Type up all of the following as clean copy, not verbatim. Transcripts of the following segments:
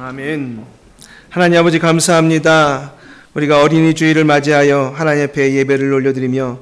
아멘. 하나님 아버지 감사합니다. 우리가 어린이 주일을 맞이하여 하나님 앞에 예배를 올려드리며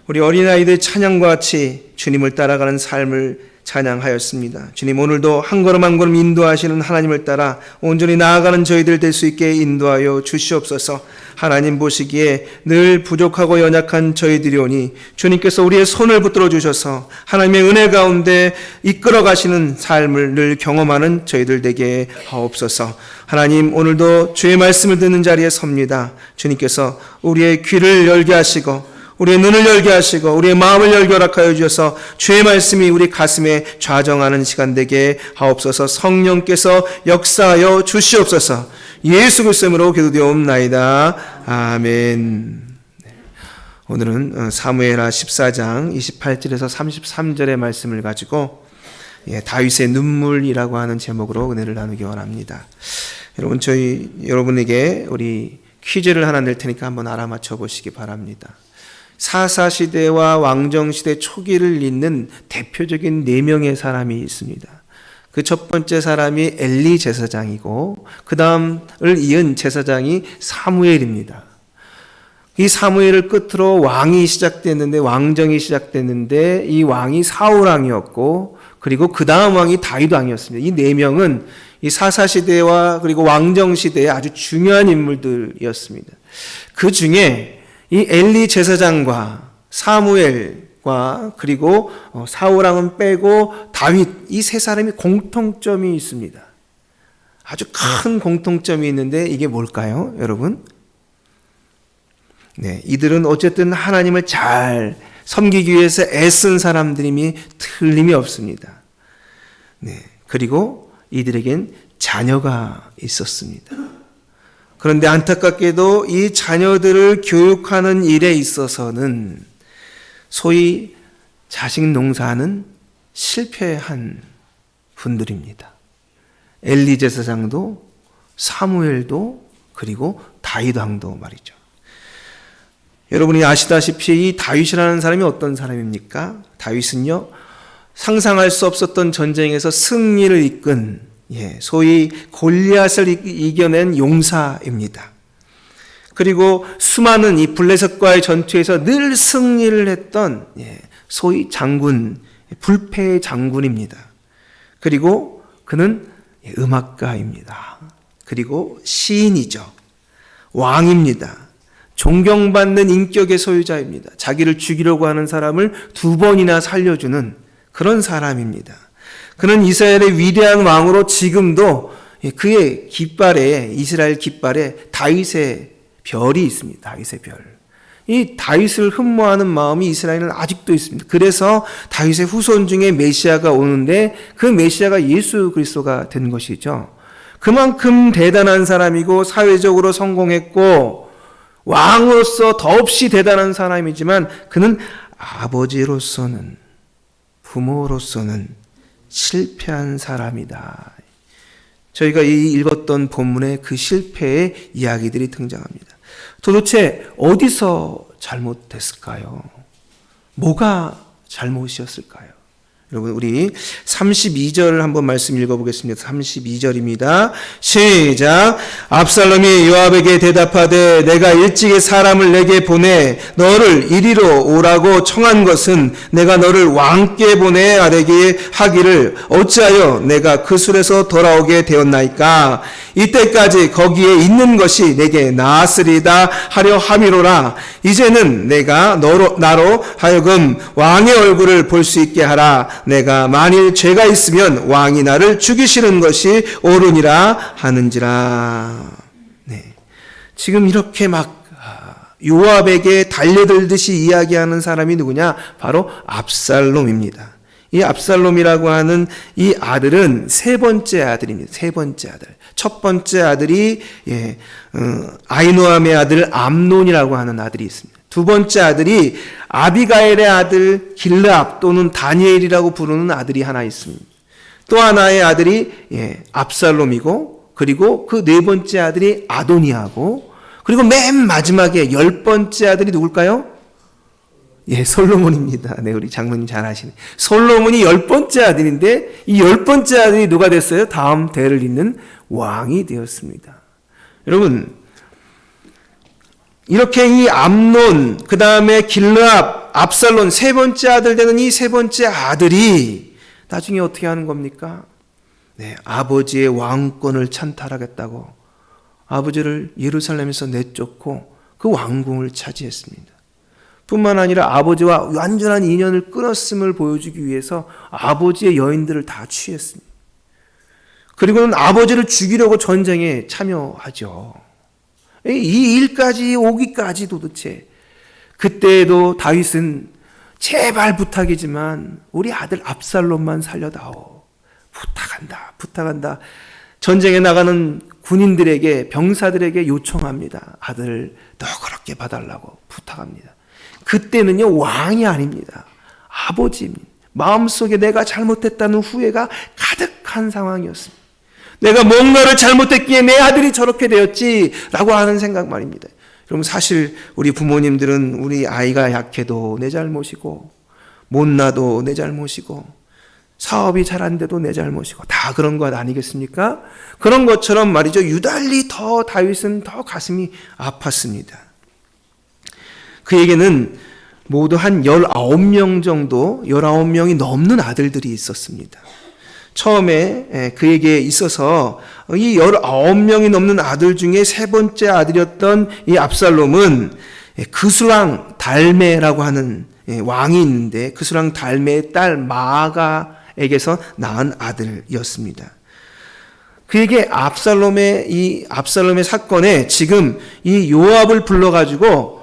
우리 어린아이들 찬양과 같이 주님을 따라가는 삶을 찬양하였습니다. 주님, 오늘도 한 걸음 한 걸음 인도하시는 하나님을 따라 온전히 나아가는 저희들 될 수 있게 인도하여 주시옵소서. 하나님 보시기에 늘 부족하고 연약한 저희들이 오니 주님께서 우리의 손을 붙들어 주셔서 하나님의 은혜 가운데 이끌어 가시는 삶을 늘 경험하는 저희들 되게 하옵소서. 하나님, 오늘도 주의 말씀을 듣는 자리에 섭니다. 주님께서 우리의 귀를 열게 하시고 우리의 눈을 열게 하시고 우리의 마음을 열게 허락하여 주셔서 주의 말씀이 우리 가슴에 좌정하는 시간 되게 하옵소서. 성령께서 역사하여 주시옵소서. 예수 그리스도의 이름으로 기도드리옵나이다. 아멘. 오늘은 사무엘하 14장 28절에서 33절의 말씀을 가지고 다윗의 눈물이라고 하는 제목으로 은혜를 나누기 원합니다. 여러분, 여러분에게 우리 퀴즈를 하나 낼 테니까 한번 알아맞혀 보시기 바랍니다. 사사시대와 왕정시대 초기를 잇는 대표적인 4명의 사람이 있습니다. 그 첫 번째 사람이 엘리 제사장이고 그 다음을 이은 제사장이 사무엘입니다. 이 사무엘을 끝으로 왕이 시작됐는데, 왕정이 시작됐는데 이 왕이 사울왕이었고 그리고 그 다음 왕이 다윗 왕이었습니다. 이 4명은 이 사사시대와 그리고 왕정시대의 아주 중요한 인물들이었습니다. 그 중에 이 엘리 제사장과 사무엘과 그리고 사울왕은 빼고 다윗, 이 세 사람이 공통점이 있습니다. 아주 큰 공통점이 있는데 이게 뭘까요, 여러분? 이들은 어쨌든 하나님을 잘 섬기기 위해서 애쓴 사람들임이 틀림이 없습니다. 그리고 이들에겐 자녀가 있었습니다. 그런데 안타깝게도 이 자녀들을 교육하는 일에 있어서는 소위 자식 농사는 실패한 분들입니다. 엘리 제사장도 사무엘도 그리고 다윗 왕도 말이죠. 여러분이 아시다시피 이 다윗이라는 사람이 어떤 사람입니까? 다윗은요, 상상할 수 없었던 전쟁에서 승리를 이끈 소위 골리앗을 이겨낸 용사입니다. 그리고 수많은 이 블레셋과의 전투에서 늘 승리를 했던 소위 장군, 불패의 장군입니다. 그리고 그는 음악가입니다. 그리고 시인이죠. 왕입니다. 존경받는 인격의 소유자입니다. 자기를 죽이려고 하는 사람을 2번이나 살려주는 그런 사람입니다. 그는 이스라엘의 위대한 왕으로 지금도 그의 깃발에, 이스라엘 깃발에 다윗의 별이 있습니다. 다윗의 별. 이 다윗을 흠모하는 마음이 이스라엘은 아직도 있습니다. 그래서 다윗의 후손 중에 메시아가 오는데 그 메시아가 예수 그리스도가 된 것이죠. 그만큼 대단한 사람이고 사회적으로 성공했고 왕으로서 더없이 대단한 사람이지만 그는 아버지로서는, 부모로서는 실패한 사람이다. 저희가 읽었던 본문에 그 실패의 이야기들이 등장합니다. 도대체 어디서 잘못됐을까요? 뭐가 잘못이었을까요? 여러분, 우리 32절을 한번 말씀 읽어보겠습니다. 32절입니다. 시작. 압살롬이 요압에게 대답하되 내가 일찍이 사람을 내게 보내 너를 이리로 오라고 청한 것은 내가 너를 왕께 보내 아뢰게 하기를 어찌하여 내가 그 술에서 돌아오게 되었나이까? 이때까지 거기에 있는 것이 내게 나았으리다 하려 함이로라. 이제는 내가 나로 하여금 왕의 얼굴을 볼 수 있게 하라. 내가 만일 죄가 있으면 왕이 나를 죽이시는 것이 옳으니라 하는지라. 지금 이렇게 막 요압에게 달려들듯이 이야기하는 사람이 누구냐? 바로 압살롬입니다. 이 압살롬이라고 하는 이 아들은 세 번째 아들입니다. 세 번째 아들. 첫 번째 아들이 아히노암의 아들 암논이라고 하는 아들이 있습니다. 두 번째 아들이 아비가일의 아들 길르압 또는 다니엘이라고 부르는 아들이 하나 있습니다. 또 하나의 아들이 압살롬이고 그리고 그 네 번째 아들이 아도니아고 그리고 맨 마지막에 10번째 아들이 누굴까요? 예, 솔로몬입니다. 네, 우리 장모님 잘 아시네. 솔로몬이 10번째 아들인데 이 10번째 아들이 누가 됐어요? 다음 대를 잇는 왕이 되었습니다. 여러분, 이렇게 이 암논, 그 다음에 길르압, 압살론 세 번째 아들 되는 이 세 번째 아들이 나중에 어떻게 하는 겁니까? 네, 아버지의 왕권을 찬탈하겠다고 아버지를 예루살렘에서 내쫓고 그 왕궁을 차지했습니다. 뿐만 아니라 아버지와 완전한 인연을 끊었음을 보여주기 위해서 아버지의 여인들을 다 취했습니다. 그리고는 아버지를 죽이려고 전쟁에 참여하죠. 이 일까지 오기까지 도대체 그때에도 다윗은 제발 부탁이지만 우리 아들 압살롬만 살려다오. 부탁한다. 전쟁에 나가는 군인들에게, 병사들에게 요청합니다. 아들 너그럽게 봐달라고 부탁합니다. 그때는요, 왕이 아닙니다. 아버지입니다. 마음속에 내가 잘못했다는 후회가 가득한 상황이었습니다. 내가 뭔가를 잘못했기에 내 아들이 저렇게 되었지라고 하는 생각 말입니다. 여러분, 사실 우리 부모님들은 우리 아이가 약해도 내 잘못이고, 못나도 내 잘못이고, 사업이 잘 안 돼도 내 잘못이고, 다 그런 것 아니겠습니까? 그런 것처럼 말이죠. 유달리 더 다윗은 더 가슴이 아팠습니다. 그에게는 모두 한 19명 정도, 19명이 넘는 아들들이 있었습니다. 처음에 그에게 있어서 이 19명이 넘는 아들 중에 세 번째 아들이었던 이 압살롬은 그수랑 달메라고 하는 왕이 있는데 그수랑 달메의 딸 마아가에게서 낳은 아들이었습니다. 그에게 압살롬의 사건에 지금 이 요압을 불러가지고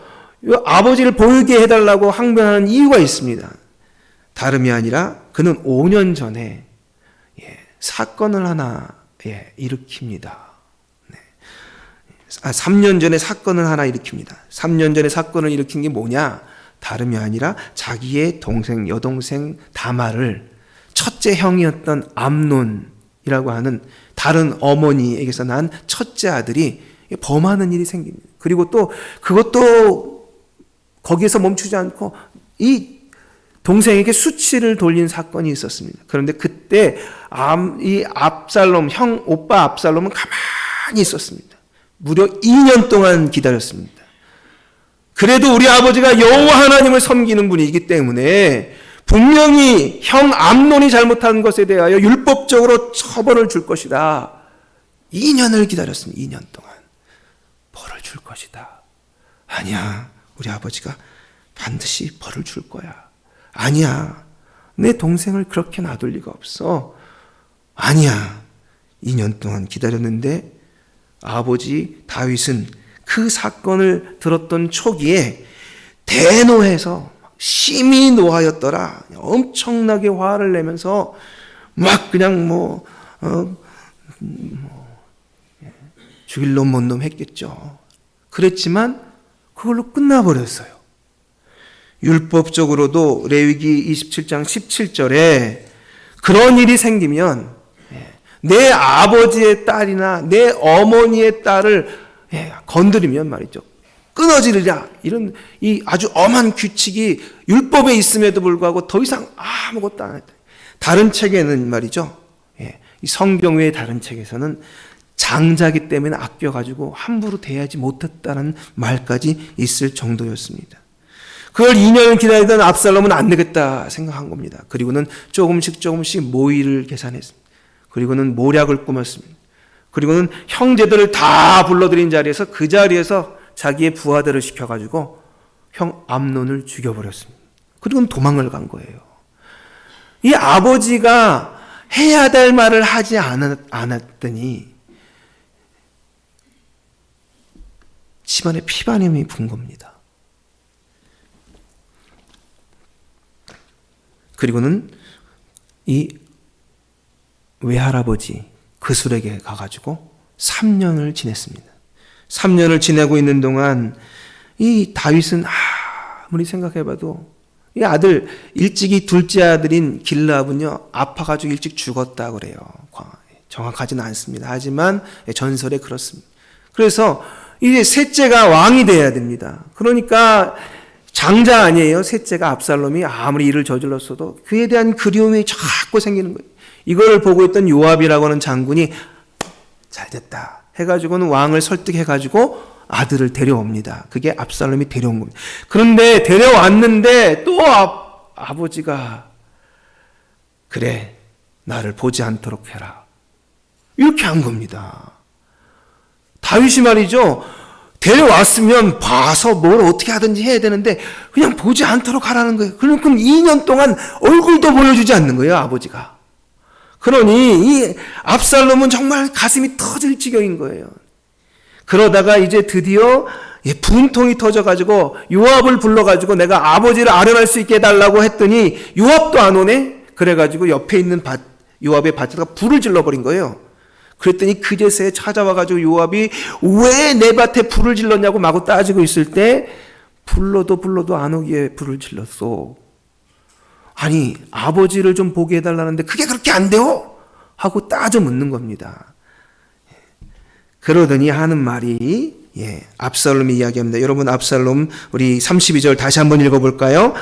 아버지를 보이게 해달라고 항변하는 이유가 있습니다. 다름이 아니라 그는 5년 전에 사건을 하나 일으킵니다. 3년 전에 사건을 하나 일으킵니다. 3년 전에 사건을 일으킨 게 뭐냐? 다름이 아니라 자기의 여동생 다말을 첫째 형이었던 암논이라고 하는 다른 어머니에게서 난 첫째 아들이 범하는 일이 생깁니다. 그리고 또 그것도 거기에서 멈추지 않고 이 동생에게 수치를 돌린 사건이 있었습니다. 그런데 그때 이 압살롬, 오빠 압살롬은 가만히 있었습니다. 무려 2년 동안 기다렸습니다. 그래도 우리 아버지가 여호와 하나님을 섬기는 분이기 때문에 분명히 형 암논이 잘못한 것에 대하여 율법적으로 처벌을 줄 것이다. 2년을 기다렸습니다. 2년 동안. 벌을 줄 것이다. 아니야. 우리 아버지가 반드시 벌을 줄 거야. 아니야. 내 동생을 그렇게 놔둘 리가 없어. 아니야. 2년 동안 기다렸는데 아버지 다윗은 그 사건을 들었던 초기에 대노해서 심히 노하였더라. 엄청나게 화를 내면서 막 그냥 죽일 놈 못 놈 했겠죠. 그랬지만 그걸로 끝나버렸어요. 율법적으로도 레위기 27장 17절에 그런 일이 생기면 내 아버지의 딸이나 내 어머니의 딸을 건드리면 말이죠. 끊어지리라. 이런 이 아주 엄한 규칙이 율법에 있음에도 불구하고 더 이상 아무것도 안 했다. 다른 책에는 말이죠. 이 성경 외의 다른 책에서는 장자기 때문에 아껴가지고 함부로 대하지 못했다는 말까지 있을 정도였습니다. 그걸 2년을 기다리던 압살롬은 안 되겠다 생각한 겁니다. 그리고는 조금씩 모의를 계산했습니다. 그리고는 모략을 꾸몄습니다. 그리고는 형제들을 다 불러들인 자리에서 그 자리에서 자기의 부하들을 시켜가지고 형 암논을 죽여버렸습니다. 그리고는 도망을 간 거예요. 이 아버지가 해야 될 말을 하지 않았더니 집안에 피반임이 분 겁니다. 그리고는 이 외할아버지 그술에게 가가지고 3년을 지냈습니다. 3년을 지내고 있는 동안 이 다윗은 아무리 생각해봐도 이 아들 일찍이 둘째 아들인 길르압은요 아파가지고 일찍 죽었다 그래요. 정확하지는 않습니다. 하지만 전설에 그렇습니다. 그래서 이제 셋째가 왕이 돼야 됩니다. 그러니까 장자 아니에요. 셋째가 압살롬이 아무리 일을 저질렀어도 그에 대한 그리움이 자꾸 생기는 거예요. 이걸 보고 있던 요압이라고 하는 장군이 잘됐다 해가지고는 왕을 설득해가지고 아들을 데려옵니다. 그게 압살롬이 데려온 겁니다. 그런데 데려왔는데 또 아버지가 그래 나를 보지 않도록 해라 이렇게 한 겁니다. 다윗이 말이죠. 데려왔으면 봐서 뭘 어떻게 하든지 해야 되는데 그냥 보지 않도록 하라는 거예요. 그럼 2년 동안 얼굴도 보여주지 않는 거예요, 아버지가. 그러니 이 압살롬은 정말 가슴이 터질 지경인 거예요. 그러다가 이제 드디어 분통이 터져가지고 요압을 불러가지고 내가 아버지를 아련할 수 있게 해달라고 했더니 요압도 안 오네? 그래가지고 옆에 있는 요압의 밭에다가 불을 질러버린 거예요. 그랬더니 그제서야 찾아와가지고 요압이 왜 내 밭에 불을 질렀냐고 마구 따지고 있을 때 불러도 안 오기에 불을 질렀소. 아니 아버지를 좀 보게 해달라는데 그게 그렇게 안 돼요? 하고 따져 묻는 겁니다. 그러더니 하는 말이 압살롬이 이야기합니다. 여러분 압살롬 우리 32절 다시 한번 읽어볼까요?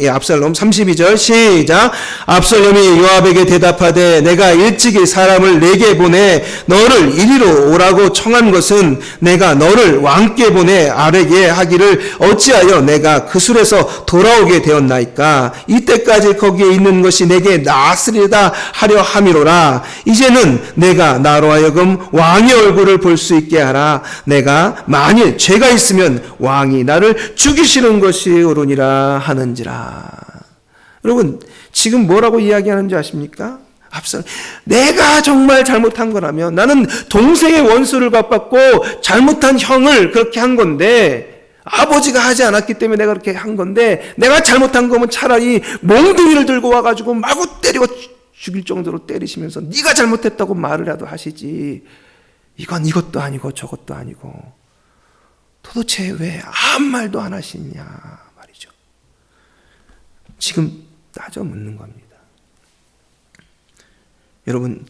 압살롬 32절 시작. 압살롬이 요압에게 대답하되 내가 일찍이 사람을 내게 보내 너를 이리로 오라고 청한 것은 내가 너를 왕께 보내 아뢰게 하기를 어찌하여 내가 그 술에서 돌아오게 되었나이까. 이때까지 거기에 있는 것이 내게 나으리다 하려 함이로라. 이제는 내가 나로 하여금 왕의 얼굴을 볼 수 있게 하라. 내가 만일 죄가 있으면 왕이 나를 죽이시는 것이 옳으니라 하는지라. 여러분 지금 뭐라고 이야기하는지 아십니까? 압살롬 내가 정말 잘못한 거라면 나는 동생의 원수를 갚았고 잘못한 형을 그렇게 한 건데 아버지가 하지 않았기 때문에 내가 그렇게 한 건데 내가 잘못한 거면 차라리 몽둥이를 들고 와가지고 마구 때리고 죽일 정도로 때리시면서 네가 잘못했다고 말을라도 하시지. 이건 이것도 아니고 저것도 아니고 도대체 왜 아무 말도 안 하시냐 말이죠. 지금 따져 묻는 겁니다. 여러분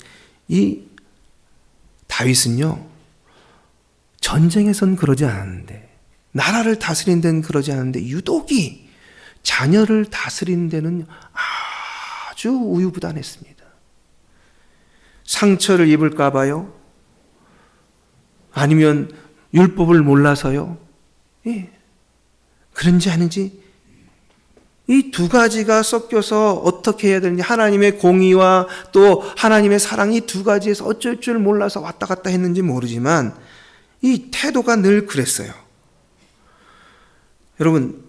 이 다윗은요 전쟁에선 그러지 않았는데 나라를 다스린 데는 그러지 않았는데 유독이 자녀를 다스린 데는 아주 우유부단했습니다. 상처를 입을까 봐요? 아니면 율법을 몰라서요? 그런지 아닌지 이 두 가지가 섞여서 어떻게 해야 되는지 하나님의 공의와 또 하나님의 사랑이 두 가지에서 어쩔 줄 몰라서 왔다 갔다 했는지 모르지만 이 태도가 늘 그랬어요. 여러분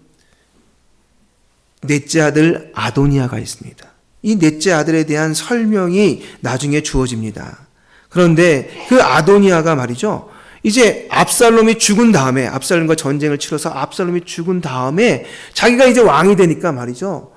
넷째 아들 아도니아가 있습니다. 이 넷째 아들에 대한 설명이 나중에 주어집니다. 그런데 그 아도니아가 말이죠. 이제 압살롬이 죽은 다음에 압살롬과 전쟁을 치러서 압살롬이 죽은 다음에 자기가 이제 왕이 되니까 말이죠.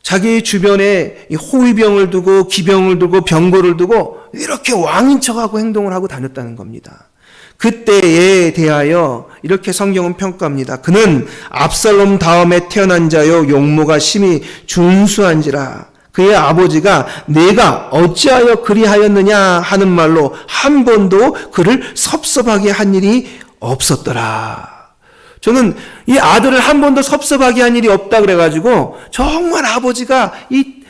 자기 주변에 호위병을 두고 기병을 두고 병거를 두고 이렇게 왕인 척하고 행동을 하고 다녔다는 겁니다. 그때에 대하여 이렇게 성경은 평가합니다. 그는 압살롬 다음에 태어난 자요 용모가 심히 준수한지라. 그의 아버지가 내가 어찌하여 그리하였느냐 하는 말로 한 번도 그를 섭섭하게 한 일이 없었더라. 저는 이 아들을 한 번도 섭섭하게 한 일이 없다 그래가지고 정말 아버지가 이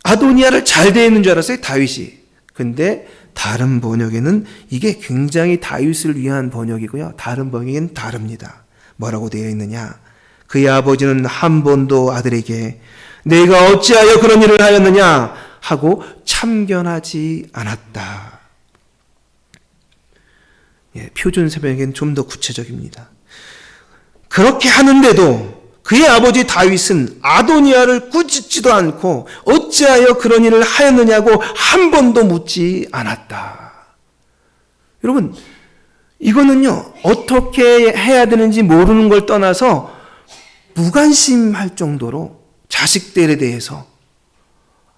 아도니아를 잘 대했는 줄 알았어요, 다윗이. 근데 다른 번역에는 이게 굉장히 다윗을 위한 번역이고요. 다른 번역에는 다릅니다. 뭐라고 되어 있느냐? 그의 아버지는 한 번도 아들에게 내가 어찌하여 그런 일을 하였느냐 하고 참견하지 않았다. 표준 새벽에는 좀 더 구체적입니다. 그렇게 하는데도 그의 아버지 다윗은 아도니아를 꾸짖지도 않고 어찌하여 그런 일을 하였느냐고 한 번도 묻지 않았다. 여러분 이거는요 어떻게 해야 되는지 모르는 걸 떠나서 무관심할 정도로 자식들에 대해서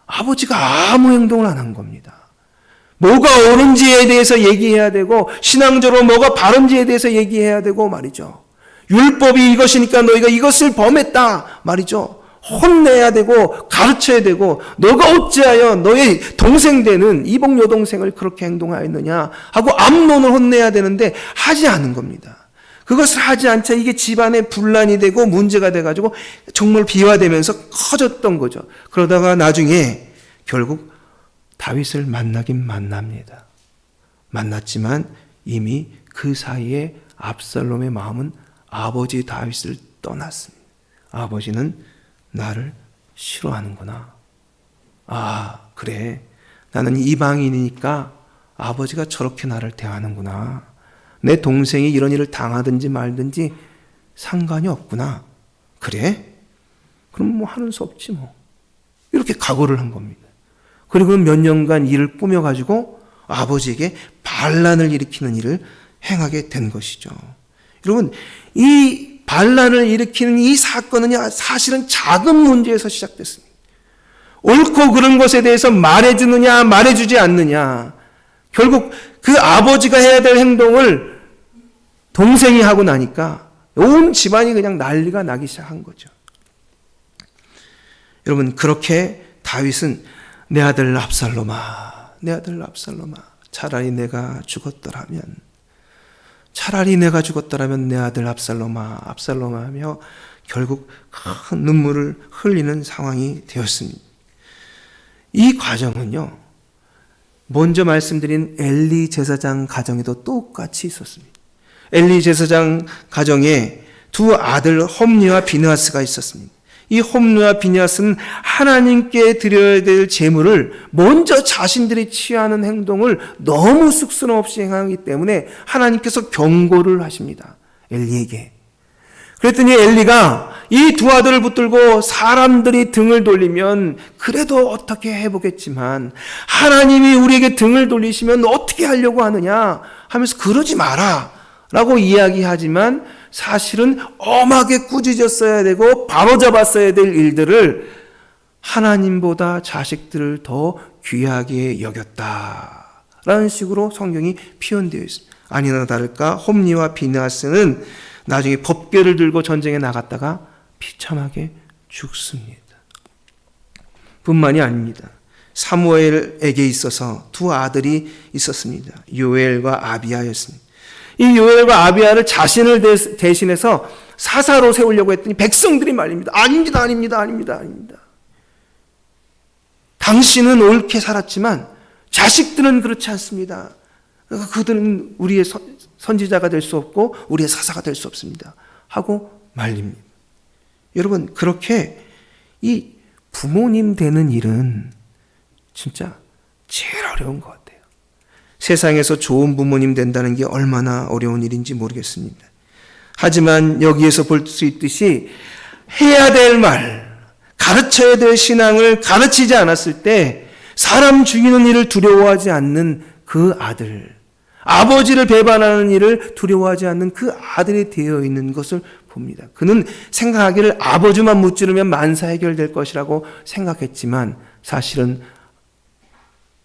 아버지가 아무 행동을 안 한 겁니다. 뭐가 옳은지에 대해서 얘기해야 되고 신앙적으로 뭐가 바른지에 대해서 얘기해야 되고 말이죠. 율법이 이것이니까 너희가 이것을 범했다 말이죠. 혼내야 되고 가르쳐야 되고 너가 어찌하여 너의 동생 되는 이복 여동생을 그렇게 행동하였느냐 하고 암론을 혼내야 되는데 하지 않은 겁니다. 그것을 하지 않자 이게 집안에 분란이 되고 문제가 돼가지고 정말 비화되면서 커졌던 거죠. 그러다가 나중에 결국 다윗을 만나긴 만납니다. 만났지만 이미 그 사이에 압살롬의 마음은 아버지 다윗을 떠났습니다. 아버지는 나를 싫어하는구나. 아, 그래. 나는 이방인이니까 아버지가 저렇게 나를 대하는구나. 내 동생이 이런 일을 당하든지 말든지 상관이 없구나. 그래? 그럼 뭐 하는 수 없지 뭐. 이렇게 각오를 한 겁니다. 그리고 몇 년간 일을 꾸며가지고 아버지에게 반란을 일으키는 일을 행하게 된 것이죠. 여러분, 이 반란을 일으키는 이 사건은 사실은 작은 문제에서 시작됐습니다. 옳고 그른 것에 대해서 말해주느냐 말해주지 않느냐. 결국 그 아버지가 해야 될 행동을 동생이 하고 나니까 온 집안이 그냥 난리가 나기 시작한 거죠. 여러분, 그렇게 다윗은 내 아들 압살롬아, 내 아들 압살롬아, 차라리 내가 죽었더라면 내 아들 압살롬아, 압살롬아 하며 결국 큰 눈물을 흘리는 상황이 되었습니다. 이 과정은요, 먼저 말씀드린 엘리 제사장 가정에도 똑같이 있었습니다. 엘리 제사장 가정에 두 아들 홈리와 비느하스가 있었습니다. 이 홈리와 비느하스는 하나님께 드려야 될 제물을 먼저 자신들이 취하는 행동을 너무 쑥스럼 없이 행하기 때문에 하나님께서 경고를 하십니다. 엘리에게. 그랬더니 엘리가 이 두 아들을 붙들고 사람들이 등을 돌리면 그래도 어떻게 해보겠지만 하나님이 우리에게 등을 돌리시면 어떻게 하려고 하느냐 하면서 그러지 마라 라고 이야기하지만 사실은 엄하게 꾸짖었어야 되고 바로잡았어야 될 일들을 하나님보다 자식들을 더 귀하게 여겼다라는 식으로 성경이 표현되어 있습니다. 아니나 다를까 홈리와 비느하스는 나중에 법궤를 들고 전쟁에 나갔다가 비참하게 죽습니다. 뿐만이 아닙니다. 사무엘에게 있어서 두 아들이 있었습니다. 요엘과 아비야였습니다. 이 요엘과 아비야를 자신을 대신해서 사사로 세우려고 했더니 백성들이 말립니다. 아닙니다. 당신은 옳게 살았지만 자식들은 그렇지 않습니다. 그들은 우리의 선지자가 될 수 없고 우리의 사사가 될 수 없습니다. 하고 말립니다. 여러분, 그렇게 이 부모님 되는 일은 진짜 제일 어려운 것 같아요. 세상에서 좋은 부모님 된다는 게 얼마나 어려운 일인지 모르겠습니다. 하지만 여기에서 볼 수 있듯이 해야 될 말, 가르쳐야 될 신앙을 가르치지 않았을 때 사람 죽이는 일을 두려워하지 않는 그 아들, 아버지를 배반하는 일을 두려워하지 않는 그 아들이 되어 있는 것을 봅니다. 그는 생각하기를 아버지만 무찌르면 만사 해결될 것이라고 생각했지만 사실은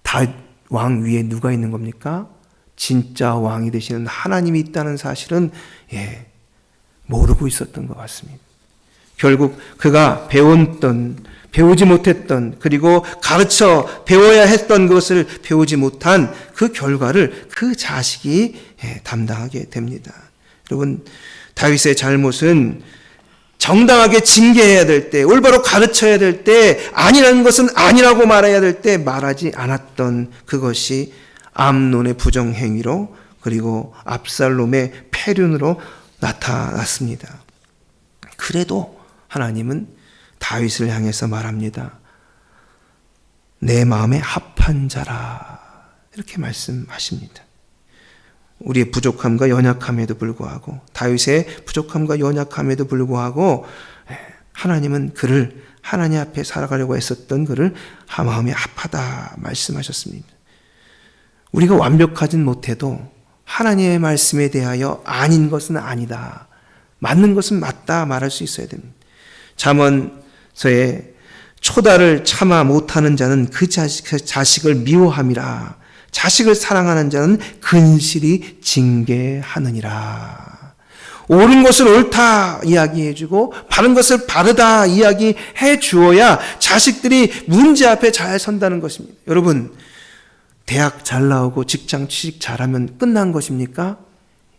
다윗 왕 위에 누가 있는 겁니까? 진짜 왕이 되시는 하나님이 있다는 사실은 모르고 있었던 것 같습니다. 결국 그가 배우지 못했던 그리고 가르쳐 배워야 했던 것을 배우지 못한 그 결과를 그 자식이 담당하게 됩니다. 여러분, 다윗의 잘못은 정당하게 징계해야 될 때, 올바로 가르쳐야 될 때, 아니라는 것은 아니라고 말해야 될 때 말하지 않았던 그것이 암논의 부정행위로 그리고 압살롬의 패륜으로 나타났습니다. 그래도 하나님은 다윗을 향해서 말합니다. 내 마음에 합한 자라 이렇게 말씀하십니다. 우리의 부족함과 연약함에도 불구하고 다윗의 부족함과 연약함에도 불구하고 하나님은 그를 하나님 앞에 살아가려고 했었던 그를 마음에 합하다 말씀하셨습니다. 우리가 완벽하진 못해도 하나님의 말씀에 대하여 아닌 것은 아니다, 맞는 것은 맞다 말할 수 있어야 됩니다. 잠언서에 초다를 참아 못하는 자는 그 자식을 미워함이라, 자식을 사랑하는 자는 근실히 징계하느니라. 옳은 것을 옳다 이야기해주고 바른 것을 바르다 이야기해 주어야 자식들이 문제 앞에 잘 선다는 것입니다. 여러분, 대학 잘 나오고 직장 취직 잘하면 끝난 것입니까?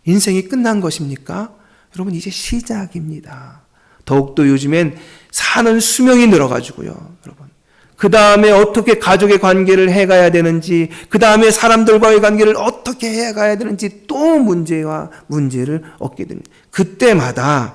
인생이 끝난 것입니까? 여러분, 이제 시작입니다. 더욱더 요즘엔 사는 수명이 늘어가지고요, 여러분. 그 다음에 어떻게 가족의 관계를 해가야 되는지, 그 다음에 사람들과의 관계를 어떻게 해가야 되는지 또 문제를 얻게 됩니다. 그때마다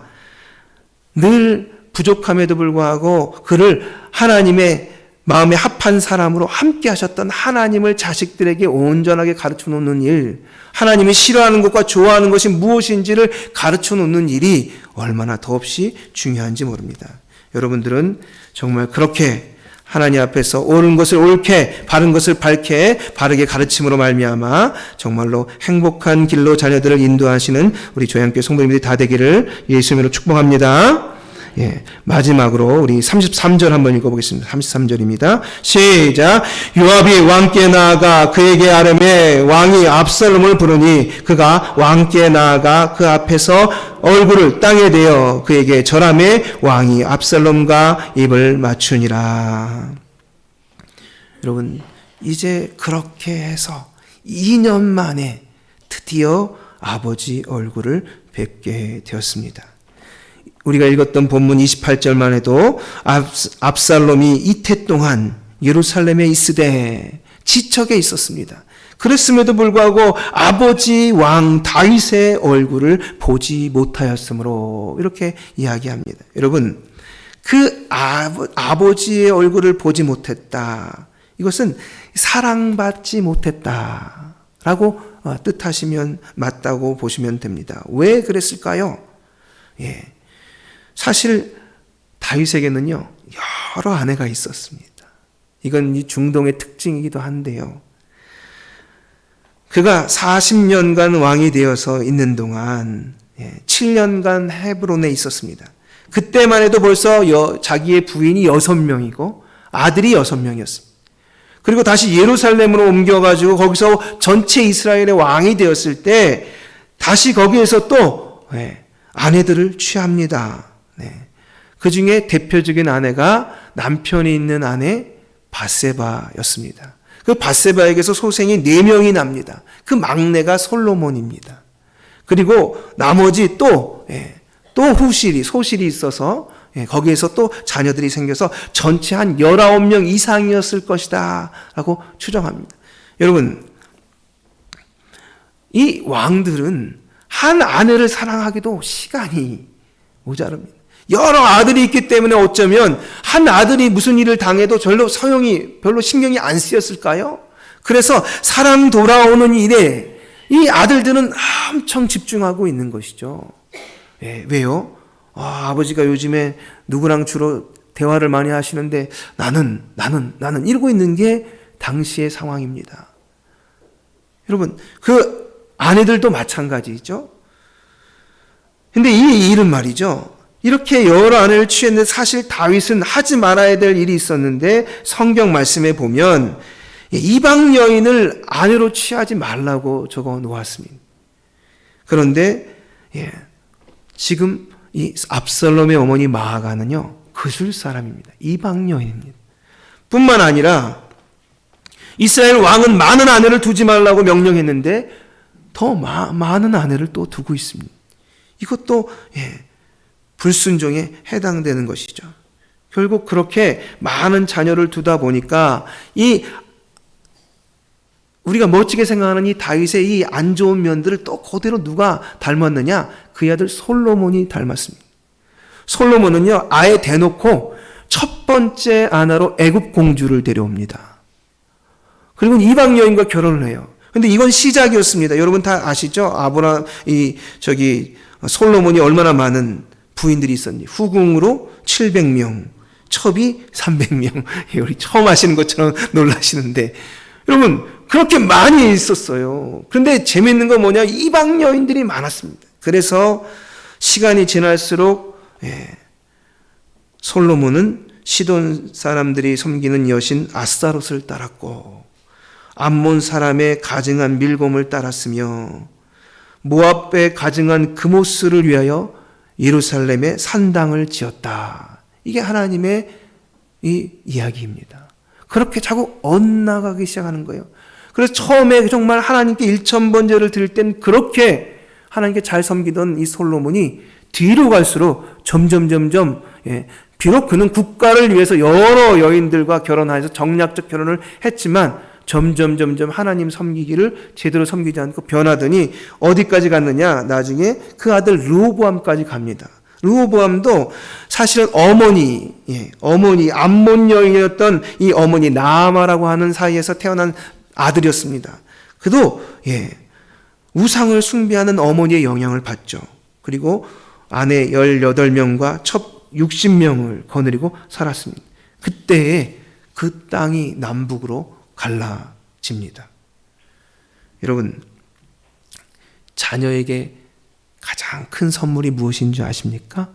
늘 부족함에도 불구하고 그를 하나님의 마음에 합한 사람으로 함께 하셨던 하나님을 자식들에게 온전하게 가르쳐 놓는 일, 하나님이 싫어하는 것과 좋아하는 것이 무엇인지를 가르쳐 놓는 일이 얼마나 더없이 중요한지 모릅니다. 여러분들은 정말 그렇게 하나님 앞에서 옳은 것을 옳게, 바른 것을 바르게 가르침으로 말미암아 정말로 행복한 길로 자녀들을 인도하시는 우리 조양교회 성도님들이 다 되기를 예수님으로 축복합니다. 예, 마지막으로 우리 33절 한번 읽어보겠습니다. 33절입니다. 시작. 요압이 왕께 나아가 그에게 아뢰매 왕이 압살롬을 부르니 그가 왕께 나아가 그 앞에서 얼굴을 땅에 대어 그에게 절하매 왕이 압살롬과 입을 맞추니라. 여러분, 이제 그렇게 해서 2년 만에 드디어 아버지 얼굴을 뵙게 되었습니다. 우리가 읽었던 본문 28절만 해도 압살롬이 이태 동안 예루살렘에 있으되 지척에 있었습니다. 그랬음에도 불구하고 아버지 왕 다윗의 얼굴을 보지 못하였으므로 이렇게 이야기합니다. 여러분, 그 아버지의 얼굴을 보지 못했다. 이것은 사랑받지 못했다라고 뜻하시면 맞다고 보시면 됩니다. 왜 그랬을까요? 예. 사실 다윗에게는요, 여러 아내가 있었습니다. 이건 이 중동의 특징이기도 한데요. 그가 40년간 왕이 되어서 있는 동안 7년간 헤브론에 있었습니다. 그때만 해도 벌써 자기의 부인이 6명이고 아들이 6명이었습니다. 그리고 다시 예루살렘으로 옮겨가지고 거기서 전체 이스라엘의 왕이 되었을 때 다시 거기에서 또 아내들을 취합니다. 그 중에 대표적인 아내가 남편이 있는 아내 밧세바였습니다. 그 밧세바에게서 소생이 4명이 납니다. 그 막내가 솔로몬입니다. 그리고 나머지 또 소실이 있어서 거기에서 또 자녀들이 생겨서 전체 한 19명 이상이었을 것이다 라고 추정합니다. 여러분, 이 왕들은 한 아내를 사랑하기도 시간이 모자랍니다. 여러 아들이 있기 때문에 어쩌면 한 아들이 무슨 일을 당해도 별로 신경이 안 쓰였을까요? 그래서 사람 돌아오는 일에 이 아들들은 엄청 집중하고 있는 것이죠. 왜요? 아버지가 요즘에 누구랑 주로 대화를 많이 하시는데 나는 이러고 있는 게 당시의 상황입니다. 여러분, 그 아내들도 마찬가지죠. 근데 이 일은 말이죠. 이렇게 여러 아내를 취했는데 사실 다윗은 하지 말아야 될 일이 있었는데 성경 말씀에 보면 이방 여인을 아내로 취하지 말라고 적어 놓았습니다. 그런데 지금 이 압살롬의 어머니 마아가는요, 그술 사람입니다. 이방 여인입니다. 뿐만 아니라 이스라엘 왕은 많은 아내를 두지 말라고 명령했는데 더 많은 아내를 또 두고 있습니다. 이것도 불순종에 해당되는 것이죠. 결국 그렇게 많은 자녀를 두다 보니까 우리가 멋지게 생각하는 이 다윗의 이 안 좋은 면들을 또 그대로 누가 닮았느냐? 그 아들 솔로몬이 닮았습니다. 솔로몬은요, 아예 대놓고 첫 번째 아내로 애굽 공주를 데려옵니다. 그리고 이방 여인과 결혼을 해요. 근데 이건 시작이었습니다. 여러분 다 아시죠? 솔로몬이 얼마나 많은 부인들이 있었니? 후궁으로 700명, 첩이 300명. 우리 처음 하시는 것처럼 놀라시는데, 여러분, 그렇게 많이 있었어요. 그런데 재밌는 건 뭐냐? 이방 여인들이 많았습니다. 그래서 시간이 지날수록, 솔로몬은 시돈 사람들이 섬기는 여신 아스타롯을 따랐고, 암몬 사람의 가증한 밀곰을 따랐으며, 모압의 가증한 그모스를 위하여 예루살렘에 산당을 지었다. 이게 하나님의 이 이야기입니다. 그렇게 자꾸 엇나가기 시작하는 거예요. 그래서 처음에 정말 하나님께 1,000번 제를 드릴 땐 그렇게 하나님께 잘 섬기던 이 솔로몬이 뒤로 갈수록 점점 비록 그는 국가를 위해서 여러 여인들과 결혼해서 정략적 결혼을 했지만 점점 하나님 섬기기를 제대로 섬기지 않고 변하더니 어디까지 갔느냐? 나중에 그 아들 르호보암까지 갑니다. 르호보암도 사실은 어머니 암몬 여인이었던 이 어머니 나아마라고 하는 사이에서 태어난 아들이었습니다. 그도 우상을 숭배하는 어머니의 영향을 받죠. 그리고 아내 18명과 첩 60명을 거느리고 살았습니다. 그때에 그 땅이 남북으로 갈라집니다. 여러분, 자녀에게 가장 큰 선물이 무엇인 줄 아십니까?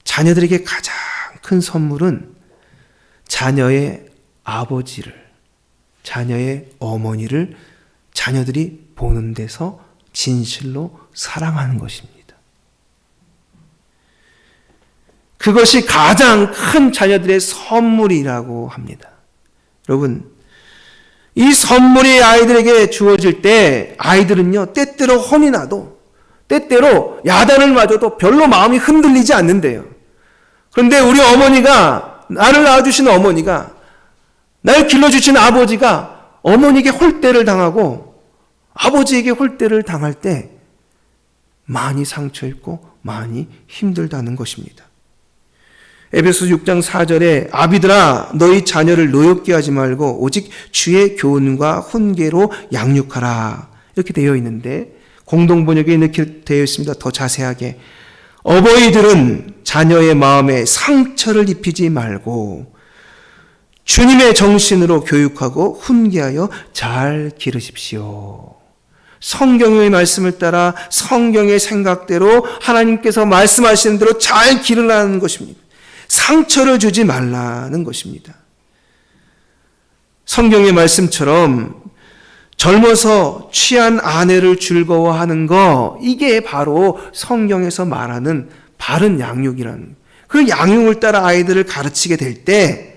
자녀들에게 가장 큰 선물은 자녀의 아버지를, 자녀의 어머니를 자녀들이 보는 데서 진실로 사랑하는 것입니다. 그것이 가장 큰 자녀들의 선물이라고 합니다. 여러분, 이 선물이 아이들에게 주어질 때 아이들은요, 때때로 혼이 나도, 때때로 야단을 맞아도 별로 마음이 흔들리지 않는데요. 그런데 우리 어머니가, 나를 낳아주신 어머니가, 날 길러주신 아버지가 어머니에게 홀대를 당하고 아버지에게 홀대를 당할 때 많이 상처 입고 많이 힘들다는 것입니다. 에베소서 6장 4절에 아비들아 너희 자녀를 노엽게 하지 말고 오직 주의 교훈과 훈계로 양육하라 이렇게 되어 있는데 공동번역에 이렇게 되어 있습니다. 더 자세하게 어버이들은 자녀의 마음에 상처를 입히지 말고 주님의 정신으로 교육하고 훈계하여 잘 기르십시오. 성경의 말씀을 따라 성경의 생각대로 하나님께서 말씀하시는 대로 잘 기르라는 것입니다. 상처를 주지 말라는 것입니다. 성경의 말씀처럼 젊어서 취한 아내를 즐거워하는 거, 이게 바로 성경에서 말하는 바른 양육이라는, 그 양육을 따라 아이들을 가르치게 될 때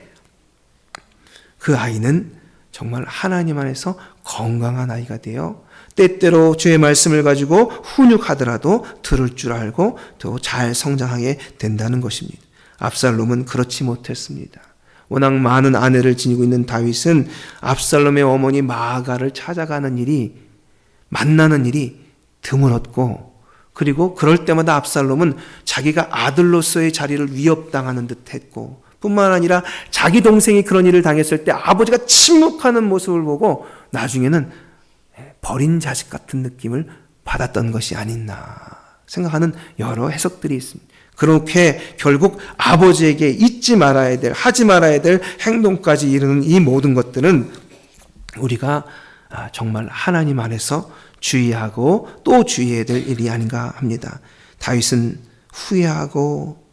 그 아이는 정말 하나님 안에서 건강한 아이가 되어 때때로 주의 말씀을 가지고 훈육하더라도 들을 줄 알고 더 잘 성장하게 된다는 것입니다. 압살롬은 그렇지 못했습니다. 워낙 많은 아내를 지니고 있는 다윗은 압살롬의 어머니 마아가를 찾아가는 일이, 만나는 일이 드물었고, 그리고 그럴 때마다 압살롬은 자기가 아들로서의 자리를 위협당하는 듯 했고, 뿐만 아니라 자기 동생이 그런 일을 당했을 때 아버지가 침묵하는 모습을 보고 나중에는 버린 자식 같은 느낌을 받았던 것이 아니나 생각하는 여러 해석들이 있습니다. 그렇게 결국 아버지에게 잊지 말아야 될, 하지 말아야 될 행동까지 이르는 이 모든 것들은 우리가 정말 하나님 안에서 주의하고 또 주의해야 될 일이 아닌가 합니다. 다윗은 후회하고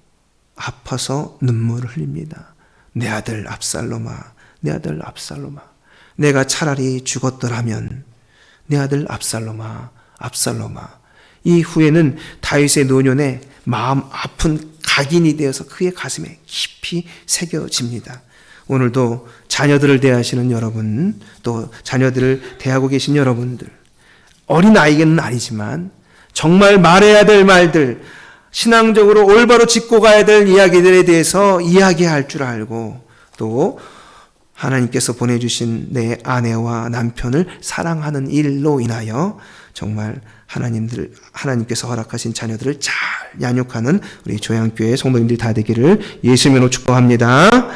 아파서 눈물을 흘립니다. 내 아들 압살롬아, 내 아들 압살롬아, 내가 차라리 죽었더라면, 내 아들 압살롬아, 압살롬아. 이 후회는 다윗의 노년에 마음 아픈 각인이 되어서 그의 가슴에 깊이 새겨집니다. 오늘도 자녀들을 대하시는 여러분, 또 자녀들을 대하고 계신 여러분들, 어린아이는 아니지만 정말 말해야 될 말들, 신앙적으로 올바로 짚고 가야 될 이야기들에 대해서 이야기할 줄 알고, 또 하나님께서 보내주신 내 아내와 남편을 사랑하는 일로 인하여 정말 하나님께서 허락하신 자녀들을 잘 양육하는 우리 조양교회 성도님들이 다 되기를 예수님으로 축복합니다.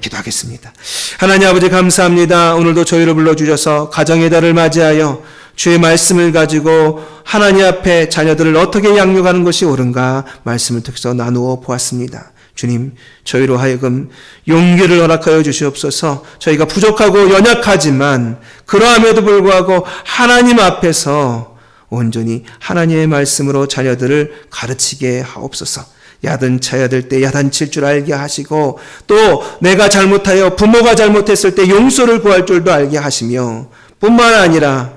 기도하겠습니다. 하나님 아버지 감사합니다. 오늘도 저희를 불러주셔서 가정의 달을 맞이하여 주의 말씀을 가지고 하나님 앞에 자녀들을 어떻게 양육하는 것이 옳은가 말씀을 통해서 나누어 보았습니다. 주님, 저희로 하여금 용기를 허락하여 주시옵소서. 저희가 부족하고 연약하지만 그러함에도 불구하고 하나님 앞에서 온전히 하나님의 말씀으로 자녀들을 가르치게 하옵소서. 야단쳐야 될 때 야단칠 줄 알게 하시고, 또 내가 잘못하여 부모가 잘못했을 때 용서를 구할 줄도 알게 하시며, 뿐만 아니라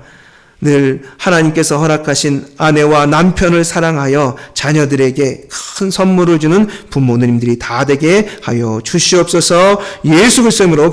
늘 하나님께서 허락하신 아내와 남편을 사랑하여 자녀들에게 큰 선물을 주는 부모님들이 다 되게 하여 주시옵소서. 예수 그리스도의 이름으로